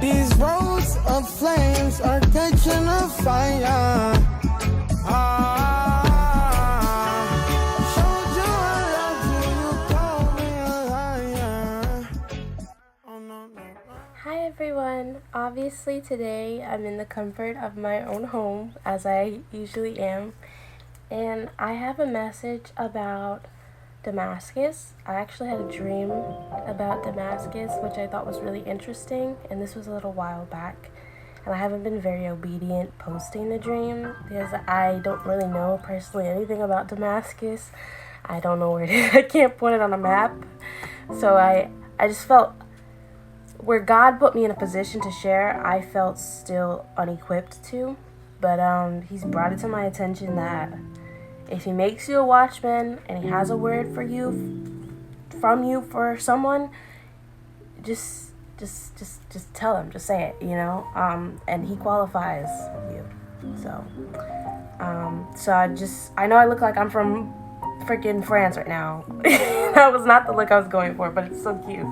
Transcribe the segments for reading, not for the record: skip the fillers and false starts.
These roads of flames are catching a fire. Showed you I loved you, you called me a liar. Oh, no. Hi everyone! Obviously today I'm in the comfort of my own home, as I usually am, and I have a message about Damascus. I actually had a dream about Damascus, which I thought was really interesting, and this was a little while back, and I haven't been very obedient posting the dream because I don't really know personally anything about Damascus. I don't know where it is. I can't point it on a map, so I just felt where God put me in a position to share, I felt still unequipped to. But he's brought it to my attention that if he makes you a watchman and he has a word for you, from you for someone, just tell him, just say it, you know. And he qualifies you. So I know I look like I'm from freaking France right now. That was not the look I was going for, but it's so cute.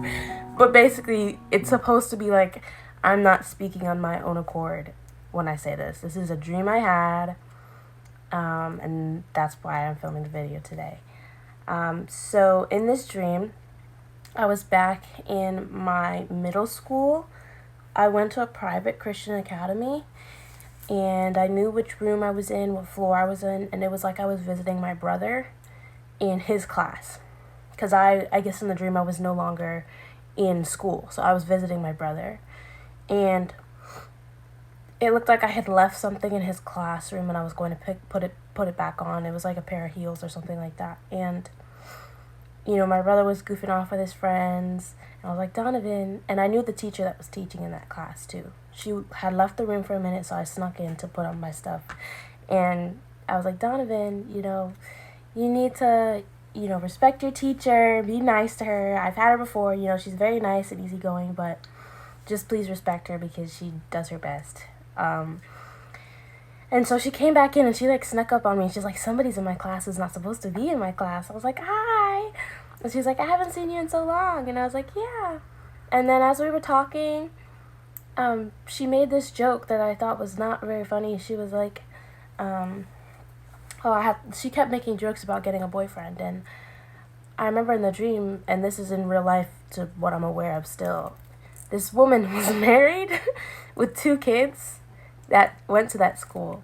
But basically, it's supposed to be like, I'm not speaking on my own accord when I say this. This is a dream I had, and that's why I'm filming the video today. So in this dream, I was back in my middle school. I went to a private Christian academy, and I knew which room I was in, what floor I was in, and it was like I was visiting my brother in his class. Because I guess in the dream I was no longer in school, so I was visiting my brother, and it looked like I had left something in his classroom and I was going to put it back on. It was like a pair of heels or something like that. And you know, my brother was goofing off with his friends, and I was like, Donovan, and I knew the teacher that was teaching in that class too. She had left the room for a minute, so I snuck in to put on my stuff, and I was like, Donovan, you know, you need to, you know, respect your teacher, be nice to her. I've had her before, you know, she's very nice and easygoing, but just please respect her because she does her best. And so she came back in and she like snuck up on me. She's like, somebody's in my class who's not supposed to be in my class. I was like, hi. And she's like, I haven't seen you in so long. And I was like, yeah. And then as we were talking, she made this joke that I thought was not very funny. She was like, she kept making jokes about getting a boyfriend, and I remember in the dream, and this is in real life to what I'm aware of still, this woman was married with 2 kids that went to that school.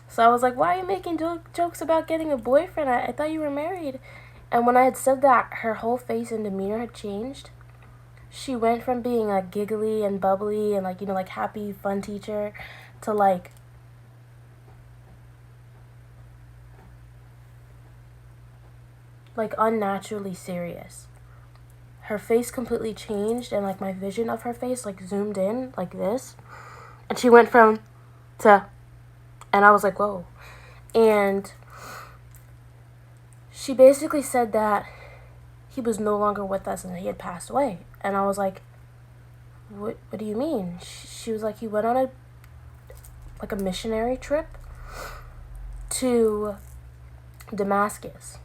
So I was like, why are you making jokes about getting a boyfriend? I thought you were married. And when I had said that, her whole face and demeanor had changed. She went from being like giggly and bubbly and like, you know, like happy, fun teacher to like unnaturally serious. Her face completely changed, and like my vision of her face like zoomed in like this, and she went from to, and I was like, whoa. And she basically said that he was no longer with us and that he had passed away. And I was like, what do you mean? She was like, he went on a missionary trip to Damascus.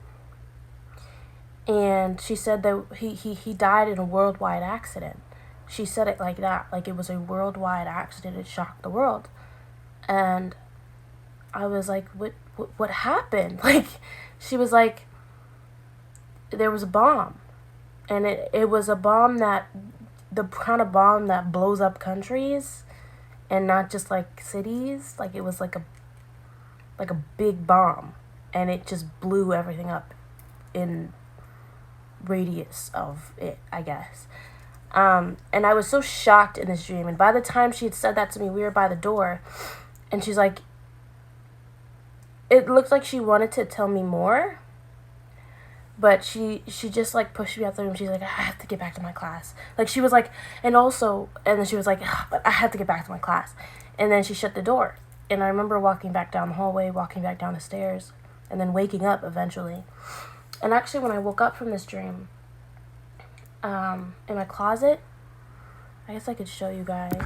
And she said that he died in a worldwide accident. She said it like that, like it was a worldwide accident. It shocked the world. And I was like, what happened? Like, she was like, there was a bomb. And it was a bomb the kind of bomb that blows up countries and not just like cities. Like, it was like a big bomb, and it just blew everything up in radius of it, I guess. And I was so shocked in this dream, and by the time she had said that to me, we were by the door, and she's like, it looked like she wanted to tell me more, but she just like pushed me out the room. She's like, I have to get back to my class. Like, she was like, and then she was like, but I have to get back to my class. And then she shut the door, and I remember walking back down the hallway, walking back down the stairs, and then waking up eventually. And actually, when I woke up from this dream, in my closet, I guess I could show you guys.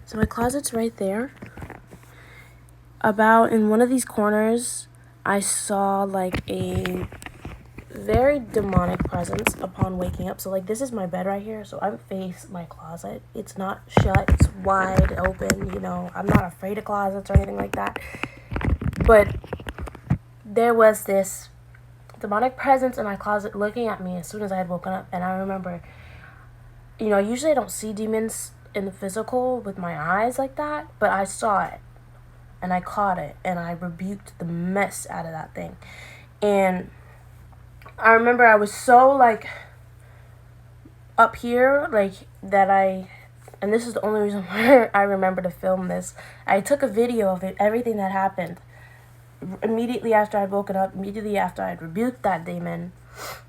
So my closet's right there. About in one of these corners, I saw like a very demonic presence upon waking up. So, like, this is my bed right here. So, I'm face my closet. It's not shut. It's wide open. You know, I'm not afraid of closets or anything like that. But there was this demonic presence in my closet looking at me as soon as I had woken up. And I remember, you know, usually I don't see demons in the physical with my eyes like that. But I saw it. And I caught it. And I rebuked the mess out of that thing. And I remember I was so, like, up here, like, that and this is the only reason why I remember to film this. I took a video of it, everything that happened, immediately after I'd woken up, immediately after I'd rebuked that demon.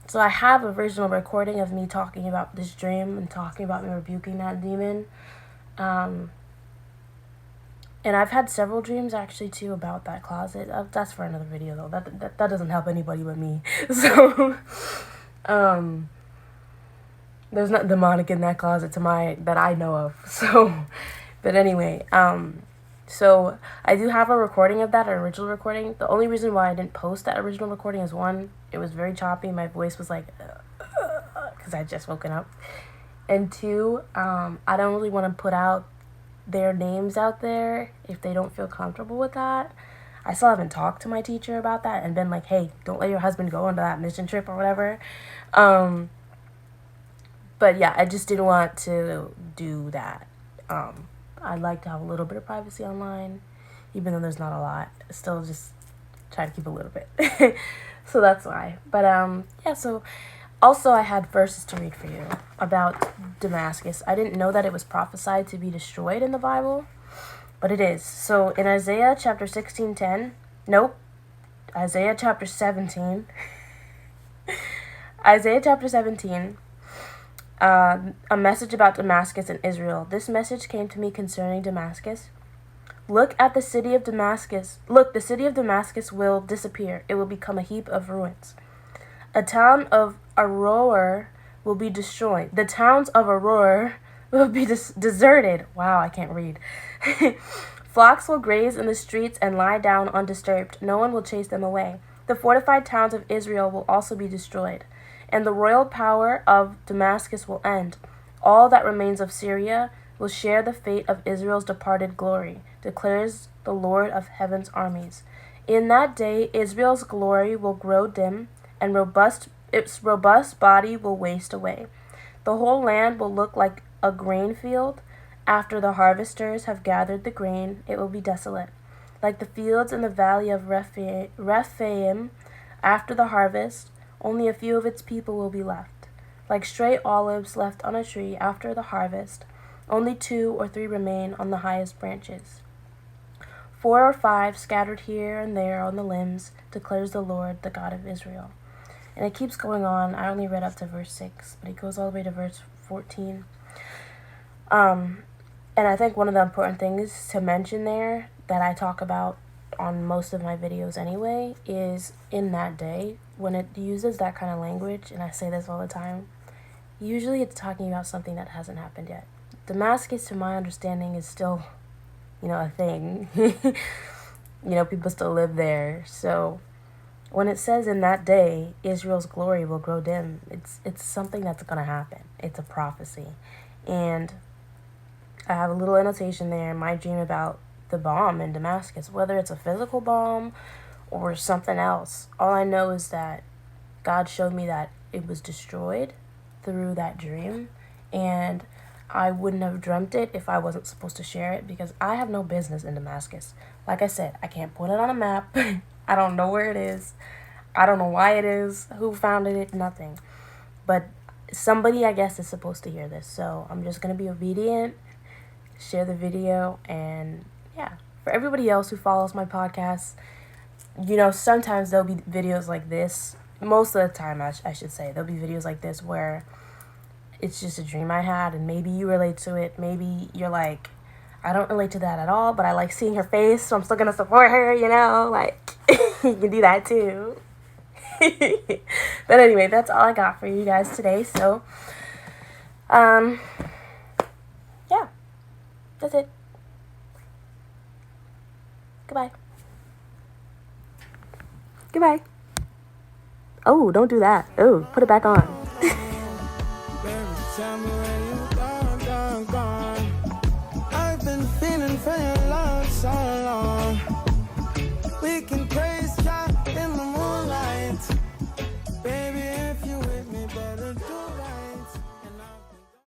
So I have a original recording of me talking about this dream and talking about me rebuking that demon. And I've had several dreams, actually, too, about that closet. That's for another video, though. That doesn't help anybody but me. So, there's nothing demonic in that closet that I know of. So, but anyway, so I do have a recording of that, an original recording. The only reason why I didn't post that original recording is, one, it was very choppy. My voice was like, because I had just woken up. And two, I don't really want to put out their names out there if they don't feel comfortable with that. I still haven't talked to my teacher about that and been like, hey, don't let your husband go on that mission trip or whatever. But yeah, I just didn't want to do that. I'd like to have a little bit of privacy online, even though there's not a lot. Still just try to keep a little bit. So that's why. But yeah, so also I had verses to read for you about Damascus. I didn't know that it was prophesied to be destroyed in the Bible, but it is. So in Isaiah chapter 16:10, Isaiah chapter 17, Isaiah chapter 17, a message about Damascus and Israel. This message came to me concerning Damascus. Look at the city of Damascus. Look, the city of Damascus will disappear. It will become a heap of ruins. A town of Aroer will be destroyed. The towns of Aroer will be deserted. Wow, I can't read. Flocks will graze in the streets and lie down undisturbed. No one will chase them away. The fortified towns of Israel will also be destroyed, and the royal power of Damascus will end. All that remains of Syria will share the fate of Israel's departed glory, declares the Lord of heaven's armies. In that day, Israel's glory will grow dim, and its robust body will waste away. The whole land will look like a grain field. After the harvesters have gathered the grain, it will be desolate. Like the fields in the valley of Rephaim, after the harvest, only a few of its people will be left. Like stray olives left on a tree after the harvest, only 2 or 3 remain on the highest branches. 4 or 5 scattered here and there on the limbs, declares the Lord, the God of Israel. And it keeps going on. I only read up to verse 6, but it goes all the way to verse 14. And I think one of the important things to mention there that I talk about on most of my videos anyway is in that day, when it uses that kind of language, and I say this all the time, usually it's talking about something that hasn't happened yet. Damascus, to my understanding, is still, a thing. People still live there. So when it says in that day, Israel's glory will grow dim, it's something that's going to happen. It's a prophecy. And I have a little annotation there in my dream about the bomb in Damascus, whether it's a physical bomb or something else. All I know is that God showed me that it was destroyed through that dream, and I wouldn't have dreamt it if I wasn't supposed to share it, because I have no business in Damascus. Like I said, I can't put it on a map. I don't know where it is. I don't know why it is, who founded it, nothing. But somebody, I guess, is supposed to hear this, so I'm just going to be obedient, share the video, and yeah. For everybody else who follows my podcast, sometimes there'll be videos like this. Most of the time, I should say, there'll be videos like this where it's just a dream I had, and maybe you relate to it. Maybe you're like, I don't relate to that at all, but I like seeing her face, so I'm still going to support her, like, you can do that too. But anyway, that's all I got for you guys today, so, yeah, that's it. Goodbye. Oh, don't do that. Oh, put it back on. Baby, tell me where